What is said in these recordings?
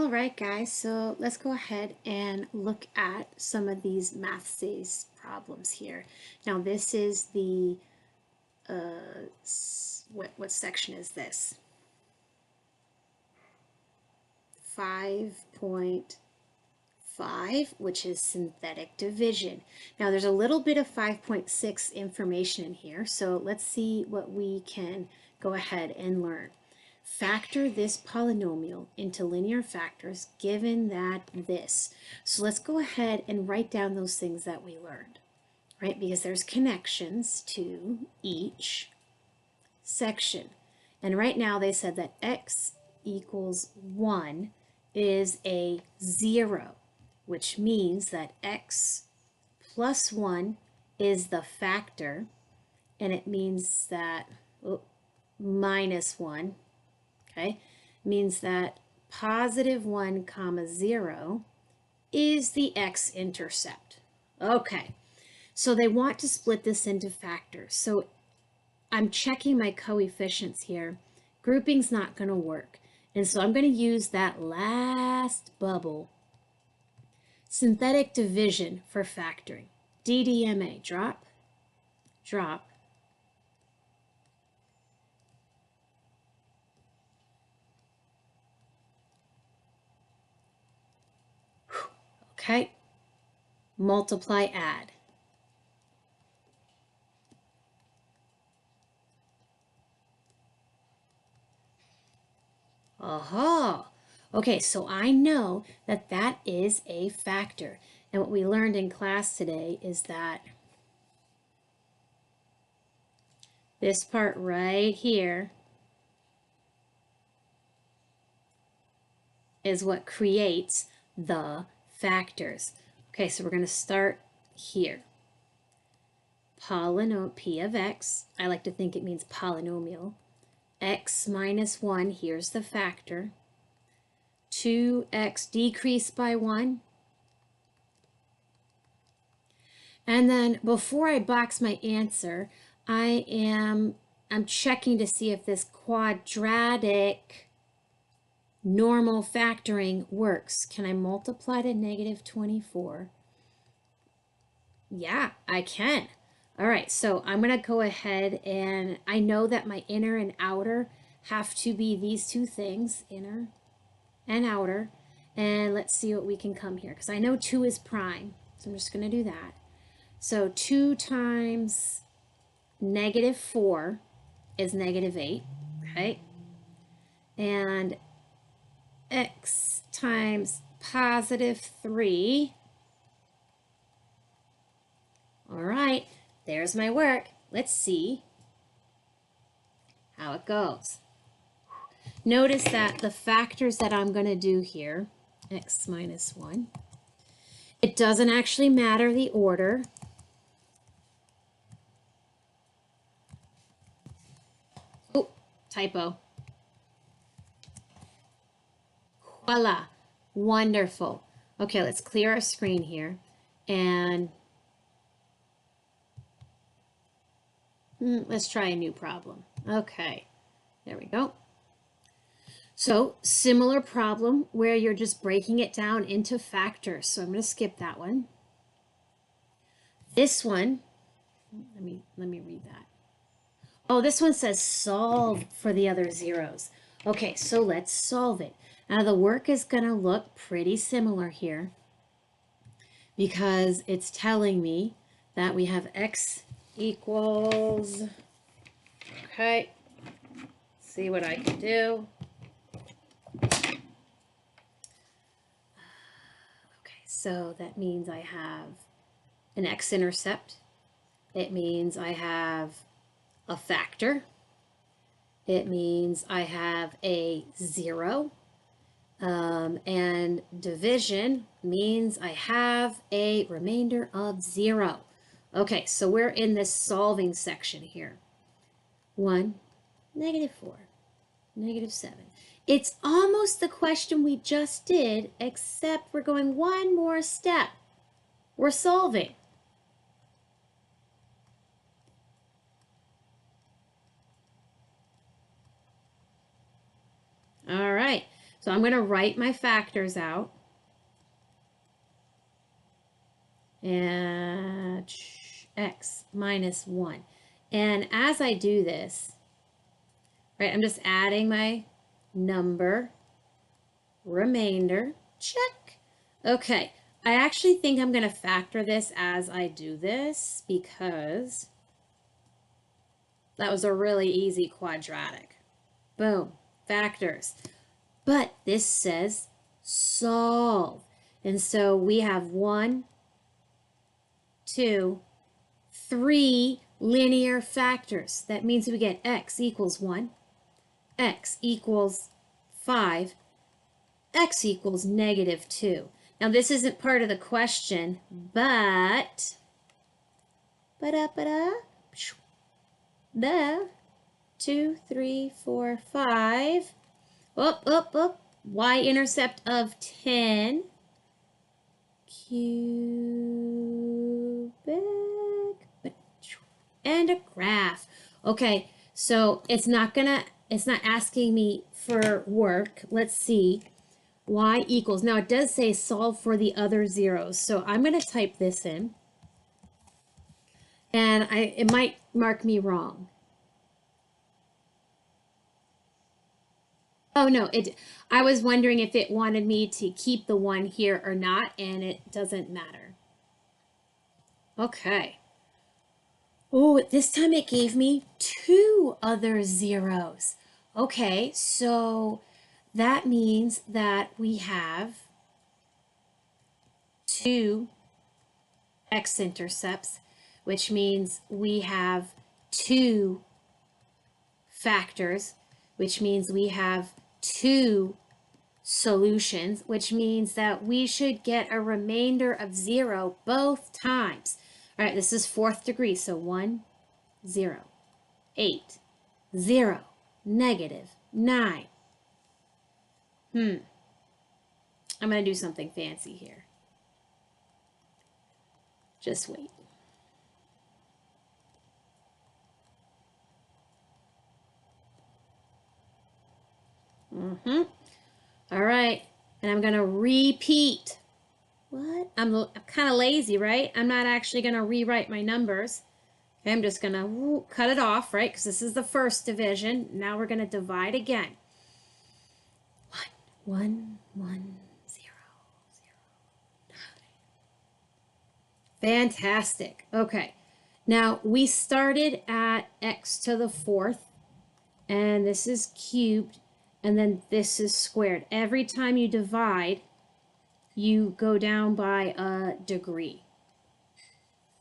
All right, guys, so let's go ahead and look at some of these Mathsys problems here. Now, this is the, what section is this? 5.5, which is synthetic division. Now, there's a little bit of 5.6 information in here, so let's see what we can go ahead and learn. Factor this polynomial into linear factors given that this. So let's go ahead and write down those things that we learned, right? Because there's connections to each section. And right now they said that x equals 1 is a 0, which means that x plus 1 is the factor, and it means that minus 1, okay, means that positive 1 comma 0 is the x-intercept. Okay, so they want to split this into factors. So I'm checking my coefficients here. Grouping's not going to work. And so I'm going to use that last bubble. Synthetic division for factoring. DDMA, drop, drop. Okay, multiply, add. Aha! Okay, so I know that that is a factor. And what we learned in class today is that this part right here is what creates the factors. Okay, so we're going to start here. Polynomial P of x, I like to think it means polynomial. X minus 1, here's the factor. 2x decreased by 1. And then before I box my answer, I'm checking to see if this quadratic normal factoring works. Can I multiply to negative 24? Yeah, I can. All right, so I'm going to go ahead and I know that my inner and outer have to be these two things, inner and outer. And let's see what we can come here, because I know 2 is prime. So I'm just going to do that. So 2 times negative 4 is negative 8, okay? And x times positive 3. All right, there's my work. Let's see how it goes. Notice that the factors that I'm going to do here, x minus 1, it doesn't actually matter the order. Oh, typo. Voila, wonderful. Okay, let's clear our screen here. And let's try a new problem. Okay, there we go. So similar problem where you're just breaking it down into factors. So I'm going to skip that one. This one, let me read that. Oh, this one says solve for the other zeros. Okay, so let's solve it. Now the work is going to look pretty similar here because it's telling me that we have x equals, okay, see what I can do. Okay, so that means I have an x-intercept. It means I have a factor. It means I have a 0. And division means I have a remainder of 0. Okay, so we're in this solving section here. 1, negative 4, negative 7. It's almost the question we just did, except we're going one more step. We're solving. All right, So I'm going to write my factors out. And x minus 1. And as I do this, right, I'm just adding my number, remainder, check. Okay, I actually think I'm going to factor this as I do this because that was a really easy quadratic. Boom, factors. But this says solve. And so we have 1, 2, 3 linear factors. That means we get x equals 1, x equals 5, x equals negative 2. Now this isn't part of the question, but the 2, 3, 4, 5. Y-intercept of 10 cubic and a graph. Okay, so it's not asking me for work. Let's see. Y equals, now it does say solve for the other zeros. So I'm going to type this in. And it might mark me wrong. Oh no, I was wondering if it wanted me to keep the 1 here or not, and it doesn't matter. Okay. Oh, this time it gave me 2 other zeros. Okay, so that means that we have 2 x-intercepts, which means we have 2 factors, which means we have 2 solutions, which means that we should get a remainder of 0 both times. All right, this is 4th degree, so 1, 0, 8, 0, negative 9. I'm going to do something fancy here. Just wait. All right, and I'm going to repeat. What? I'm kind of lazy, right? I'm not actually going to rewrite my numbers. Okay, I'm just going to cut it off, right? Because this is the first division. Now we're going to divide again. 1, 1, 0, 0, 9. Fantastic. Okay. Now we started at x to the 4th, and this is cubed, and then this is squared. Every time you divide, you go down by a degree.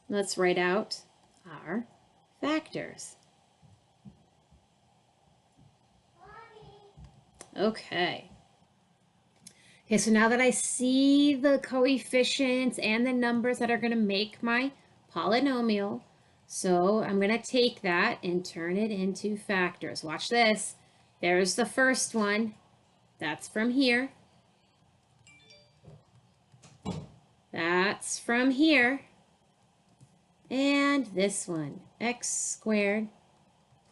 Let's write out our factors. Okay. Okay, so now that I see the coefficients and the numbers that are going to make my polynomial, so I'm going to take that and turn it into factors. Watch this. There's the first one. That's from here. That's from here. And this one, x squared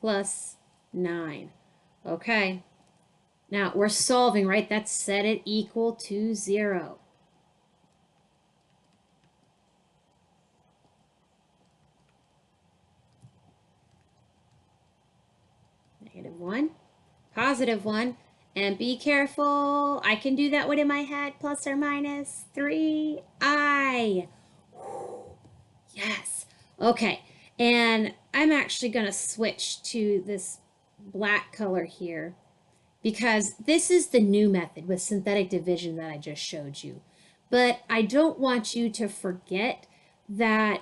plus 9. Okay. Now we're solving, right? That's set it equal to 0. Negative 1, positive 1. And be careful, I can do that one in my head, plus or minus 3i. Yes. Okay, and I'm actually going to switch to this black color here because this is the new method with synthetic division that I just showed you. But I don't want you to forget that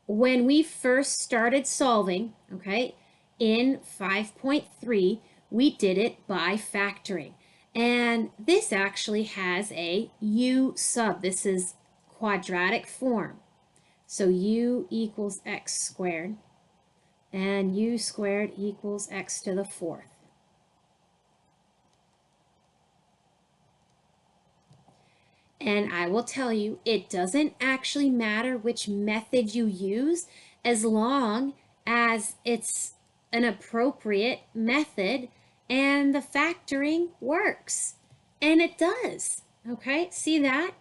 when we first started solving, okay, in 5.3, we did it by factoring. And this actually has a u sub. This is quadratic form. So u equals x squared, and u squared equals x to the 4th. And I will tell you, it doesn't actually matter which method you use as long as it's an appropriate method and the factoring works. And it does. Okay, see that?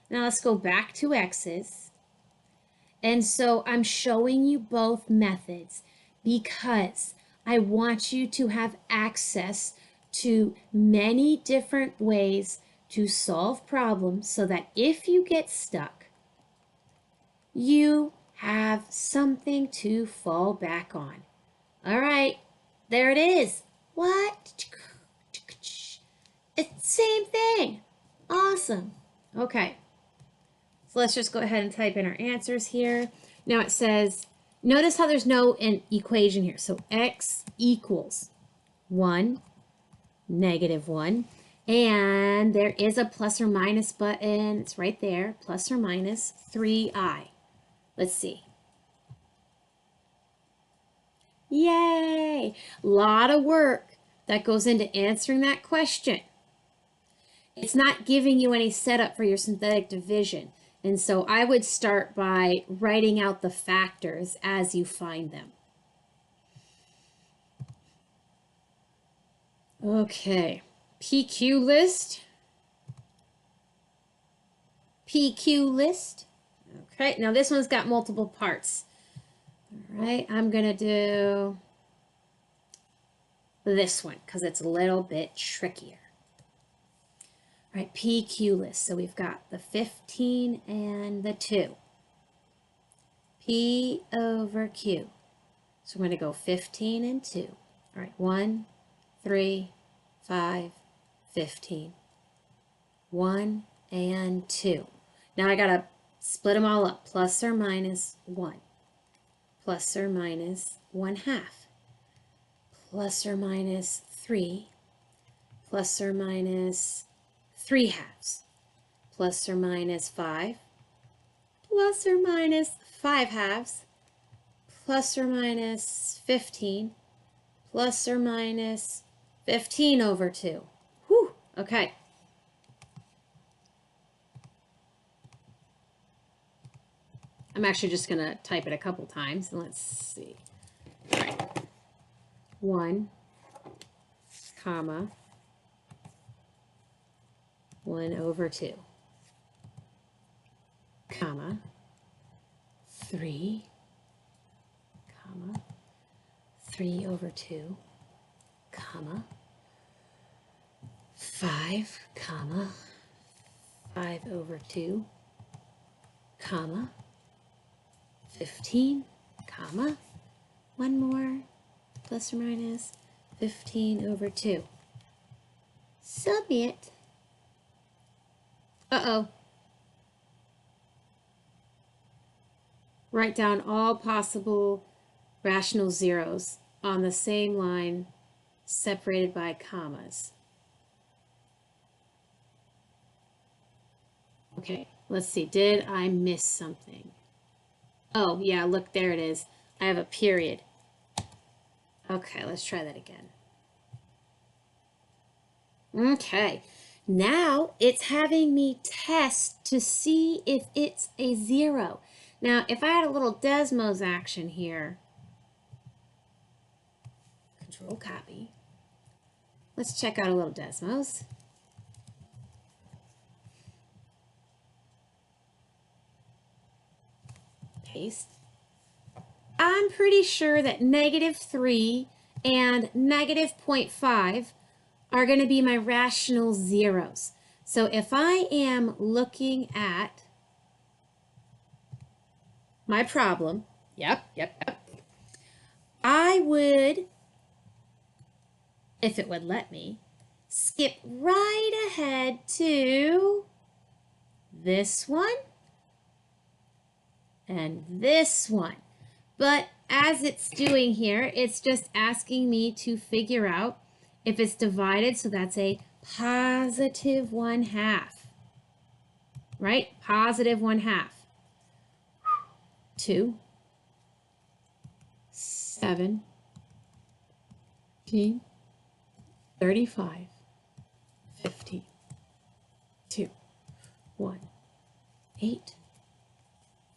Now let's go back to x's. And so I'm showing you both methods because I want you to have access to many different ways to solve problems so that if you get stuck, you have something to fall back on. All right, there it is. What? It's the same thing. Awesome. Okay. So let's just go ahead and type in our answers here. Now it says, notice how there's no equation here. So x equals 1, -1. And there is a plus or minus button. It's right there, plus or minus 3i. Let's see. Yay! A lot of work that goes into answering that question. It's not giving you any setup for your synthetic division. And so I would start by writing out the factors as you find them. Okay, PQ list. PQ list. Okay, now this one's got multiple parts. All right, I'm gonna do this one because it's a little bit trickier. All right, PQ list. So we've got the 15 and the 2. P over Q. So we're going to go 15 and 2. All right, 1, 3, 5, 15. 1 and 2. Now I got to split them all up. Plus or minus 1. Plus or minus 1/2. Plus or minus 3. Plus or minus 3/2. Plus or minus 5. Plus or minus 5/2. Plus or minus 15. Plus or minus 15 over 2. Whew, okay. I'm actually just going to type it a couple times. Let's see. All right. 1, comma, 1 over 2, comma, 3, comma, 3 over 2, comma, 5, comma, 5 over 2, comma, 15, comma, 1 more, plus or minus 15 over 2. Submit. Uh-oh. Write down all possible rational zeros on the same line separated by commas. Okay, let's see. Did I miss something? Oh, yeah, look, there it is. I have a period. Okay, let's try that again. Okay, now it's having me test to see if it's a 0. Now, if I had a little Desmos action here, Control copy. Let's check out a little Desmos. Paste. I'm pretty sure that -3 and -0.5 are going to be my rational zeros. So if I am looking at my problem, yep, I would, if it would let me, skip right ahead to this one and this one. But as it's doing here, it's just asking me to figure out if it's divided, so that's a positive 1/2, right? Positive 1/2. 2, 7, 15, 35, 15, 2, 1, 8,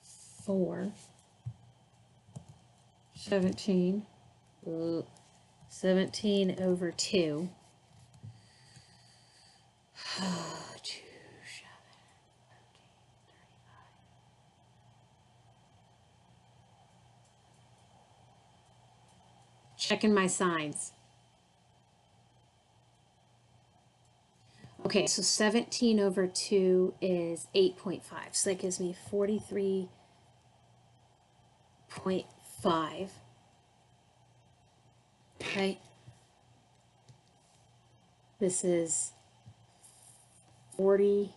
4, 17, 17 over 2. Checking my signs. Okay, so 17 over 2 is 8.5. So that gives me 43.5. Okay. This is 43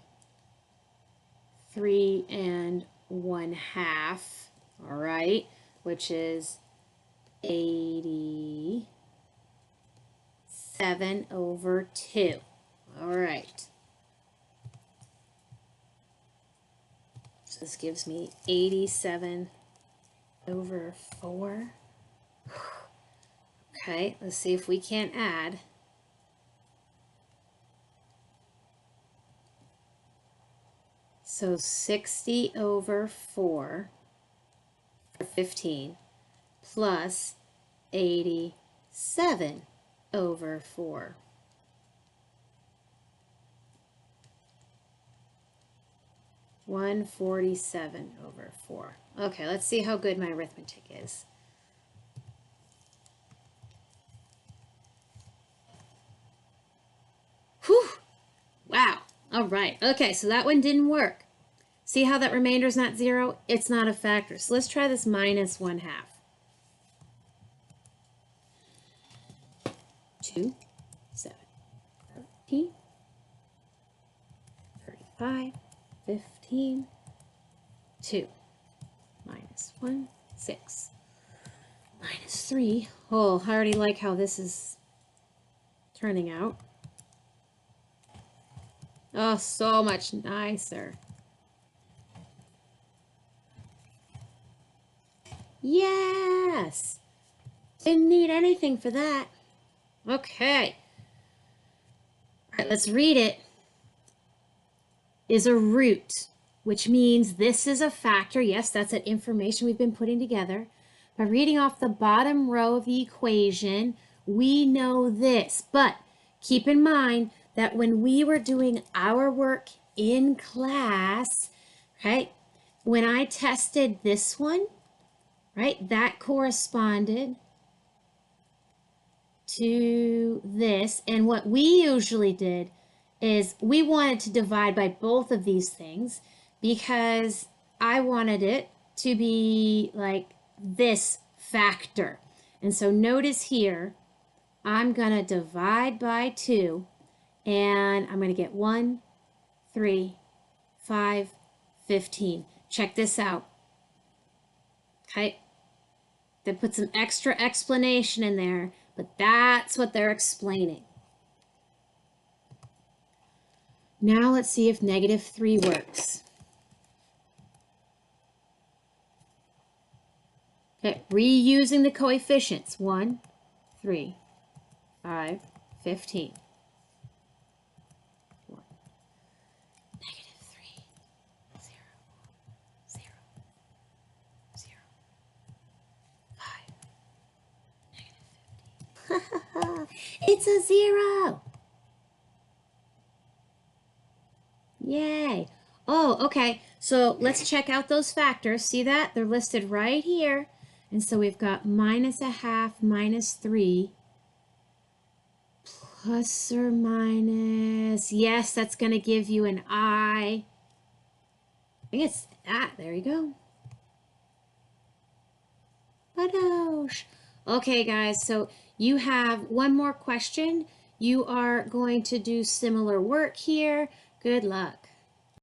1/2. All right, which is 87 over 2. All right. So this gives me 87 over 4. Okay, let's see if we can't add. So 60 over 4 for 15 plus 87 over 4. $147 over 4. Okay, let's see how good my arithmetic is. Whew! Wow. All right. Okay, so that one didn't work. See how that remainder is not 0? It's not a factor. So let's try this minus 1/2. 2, 7, 13, 35, 15, 2, minus 1, 6, minus 3. Oh, I already like how this is turning out. Oh, so much nicer. Yes! Didn't need anything for that. Okay. All right, let's read it. Is a root, which means this is a factor. Yes, that's that information we've been putting together. By reading off the bottom row of the equation, we know this. But keep in mind that when we were doing our work in class, right, when I tested this one, right, that corresponded to this. And what we usually did is we wanted to divide by both of these things because I wanted it to be like this factor. And so notice here, I'm going to divide by 2 and I'm going to get 1, 3, 5, 15. Check this out. Okay. They put some extra explanation in there, but that's what they're explaining. Now let's see if -3 works. Okay, reusing the coefficients. 1, 3, 5, 15. 1, -3, 0, 0, 0, 5, -15. It's a 0. Yay. Oh, okay. So let's check out those factors. See that? They're listed right here. And so we've got -1/2 minus 3 plus or minus. Yes, that's going to give you an I. I think it's that. There you go. Badoosh. Okay, guys. So you have one more question. You are going to do similar work here. Good luck.